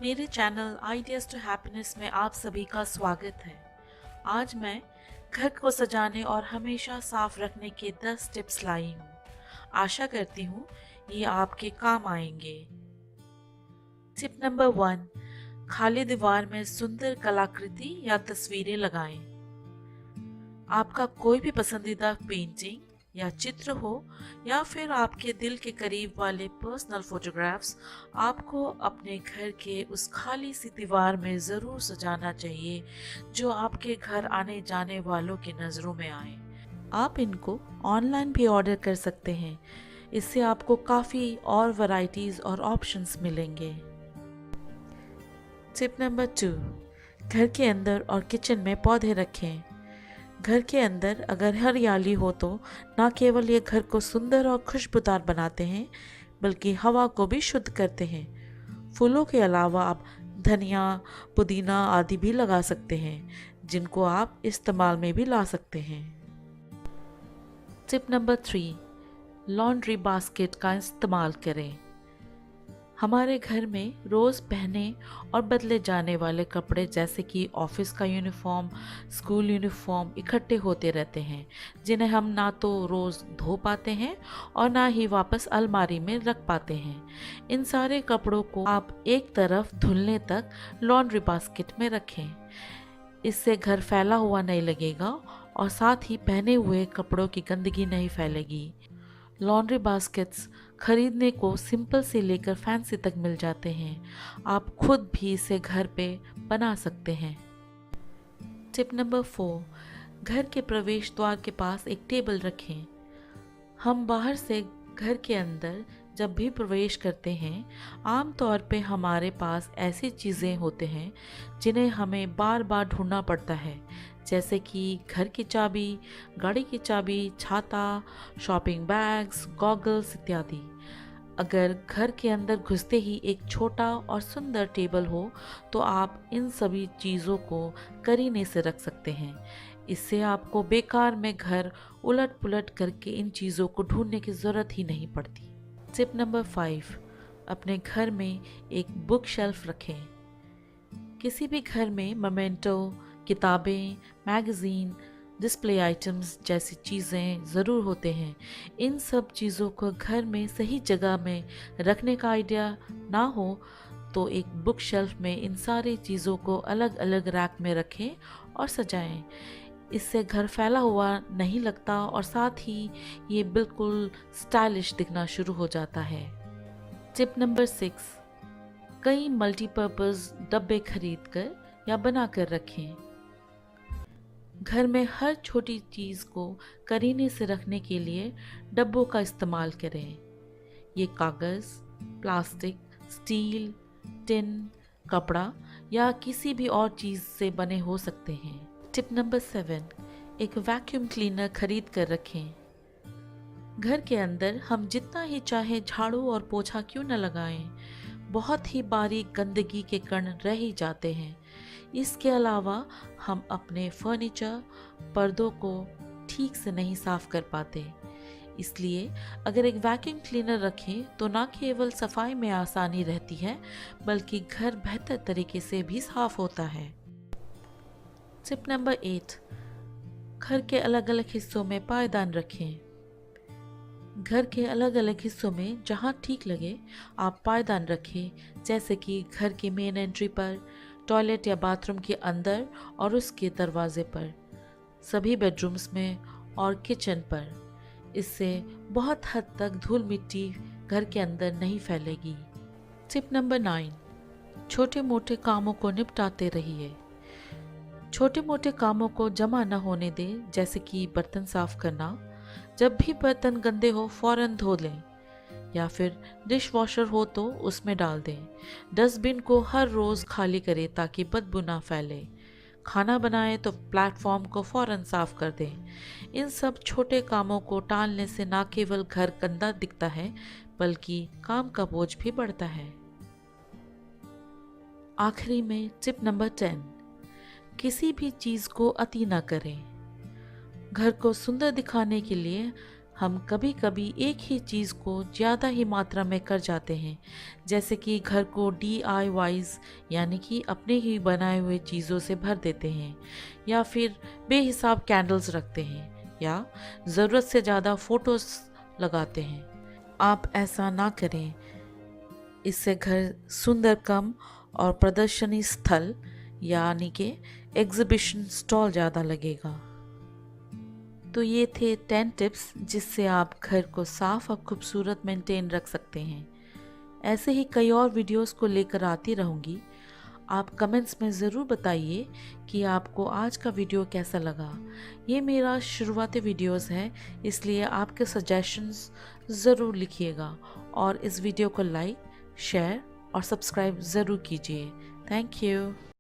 मेरे channel ideas to happiness में आप सभी का स्वागत है। आज मैं घर को सजाने और हमेशा साफ रखने के 10 टिप्स लाई हूँ। आशा करती हूँ ये आपके काम आएंगे। टिप नंबर 1, खाली दीवार में सुंदर कलाकृति या तस्वीरें लगाएं। आपका कोई भी पसंदीदा पेंटिंग या चित्र हो या फिर आपके दिल के करीब वाले पर्सनल फोटोग्राफ्स आपको अपने घर के उस खाली सी दीवार में ज़रूर सजाना चाहिए जो आपके घर आने जाने वालों की नज़रों में आए। आप इनको ऑनलाइन भी ऑर्डर कर सकते हैं। इससे आपको काफ़ी और वैरायटीज़ और ऑप्शंस मिलेंगे। टिप नंबर 2, घर के अंदर और किचन में पौधे रखें। घर के अंदर अगर हरियाली हो तो न केवल ये घर को सुंदर और खुशबूदार बनाते हैं बल्कि हवा को भी शुद्ध करते हैं। फूलों के अलावा आप धनिया, पुदीना आदि भी लगा सकते हैं जिनको आप इस्तेमाल में भी ला सकते हैं। टिप नंबर 3, लॉन्ड्री बास्केट का इस्तेमाल करें। हमारे घर में रोज़ पहने और बदले जाने वाले कपड़े जैसे कि ऑफिस का यूनिफॉर्म, स्कूल यूनिफॉर्म इकट्ठे होते रहते हैं जिन्हें हम ना तो रोज़ धो पाते हैं और ना ही वापस अलमारी में रख पाते हैं। इन सारे कपड़ों को आप एक तरफ धुलने तक लॉन्ड्री बास्केट में रखें। इससे घर फैला हुआ नहीं लगेगा और साथ ही पहने हुए कपड़ों की गंदगी नहीं फैलेगी। लॉन्ड्री बास्केट्स खरीदने को सिंपल से लेकर फैंसी तक मिल जाते हैं। आप खुद भी इसे घर पे बना सकते हैं। टिप नंबर 4, घर के प्रवेश द्वार के पास एक टेबल रखें। हम बाहर से घर के अंदर जब भी प्रवेश करते हैं आमतौर पे हमारे पास ऐसी चीज़ें होते हैं जिन्हें हमें बार बार ढूंढना पड़ता है, जैसे कि घर की चाबी, गाड़ी की चाबी, छाता, शॉपिंग बैग्स, गॉगल्स इत्यादि। अगर घर के अंदर घुसते ही एक छोटा और सुंदर टेबल हो तो आप इन सभी चीज़ों को करीने से रख सकते हैं। इससे आपको बेकार में घर उलट पुलट करके इन चीज़ों को ढूंढने की ज़रूरत ही नहीं पड़ती। टिप नंबर 5, अपने घर में एक बुक शेल्फ रखें। किसी भी घर में मोमेंटो, किताबें, मैगज़ीन, डिस्प्ले आइटम्स जैसी चीज़ें ज़रूर होते हैं। इन सब चीज़ों को घर में सही जगह में रखने का आइडिया ना हो तो एक बुक शेल्फ में इन सारी चीज़ों को अलग अलग रैक में रखें और सजाएं। इससे घर फैला हुआ नहीं लगता और साथ ही ये बिल्कुल स्टाइलिश दिखना शुरू हो जाता है। टिप नंबर 6, कई मल्टीपर्पज़ डब्बे खरीदकर या बनाकर रखें। घर में हर छोटी चीज़ को करीने से रखने के लिए डब्बों का इस्तेमाल करें। ये कागज़, प्लास्टिक, स्टील, टिन, कपड़ा या किसी भी और चीज़ से बने हो सकते हैं। टिप नंबर 7, एक वैक्यूम क्लीनर खरीद कर रखें। घर के अंदर हम जितना ही चाहे झाड़ू और पोछा क्यों न लगाएं, बहुत ही बारीक गंदगी के कण रह ही जाते हैं। इसके अलावा हम अपने फर्नीचर, पर्दों को ठीक से नहीं साफ कर पाते। इसलिए अगर एक वैक्यूम क्लीनर रखें तो न केवल सफाई में आसानी रहती है बल्कि घर बेहतर तरीके से भी साफ होता है। टिप नंबर 8, घर के अलग अलग हिस्सों में पायदान रखें। घर के अलग अलग हिस्सों में जहाँ ठीक लगे आप पायदान रखें, जैसे कि घर के मेन एंट्री पर, टॉयलेट या बाथरूम के अंदर और उसके दरवाजे पर, सभी बेडरूम्स में और किचन पर। इससे बहुत हद तक धूल मिट्टी घर के अंदर नहीं फैलेगी। टिप नंबर 9, छोटे मोटे कामों को निपटाते रहिए। छोटे मोटे कामों को जमा न होने दें, जैसे कि बर्तन साफ करना। जब भी बर्तन गंदे हो फौरन धो लें या फिर डिश वॉशर हो तो उसमें डाल दें। डस्टबिन को हर रोज़ खाली करें ताकि बदबू ना फैले। खाना बनाएं तो प्लेटफॉर्म को फौरन साफ कर दें। इन सब छोटे कामों को टालने से ना केवल घर गंदा दिखता है बल्कि काम का बोझ भी बढ़ता है। आखिरी में टिप नंबर 10, किसी भी चीज़ को अति ना करें। घर को सुंदर दिखाने के लिए हम कभी कभी एक ही चीज़ को ज़्यादा ही मात्रा में कर जाते हैं, जैसे कि घर को DIYs यानी कि अपने ही बनाए हुए चीज़ों से भर देते हैं, या फिर बेहिसाब कैंडल्स रखते हैं, या ज़रूरत से ज़्यादा फ़ोटोज़ लगाते हैं। आप ऐसा ना करें, इससे घर सुंदर कम और प्रदर्शनी स्थल यानी कि एग्जीबिशन स्टॉल ज़्यादा लगेगा। तो ये थे 10 टिप्स जिससे आप घर को साफ और खूबसूरत मेंटेन रख सकते हैं। ऐसे ही कई और वीडियोस को लेकर आती रहूँगी। आप कमेंट्स में ज़रूर बताइए कि आपको आज का वीडियो कैसा लगा। ये मेरा शुरुआती वीडियोस है, इसलिए आपके सजेशंस ज़रूर लिखिएगा और इस वीडियो को लाइक, शेयर और सब्सक्राइब ज़रूर कीजिए। Thank you.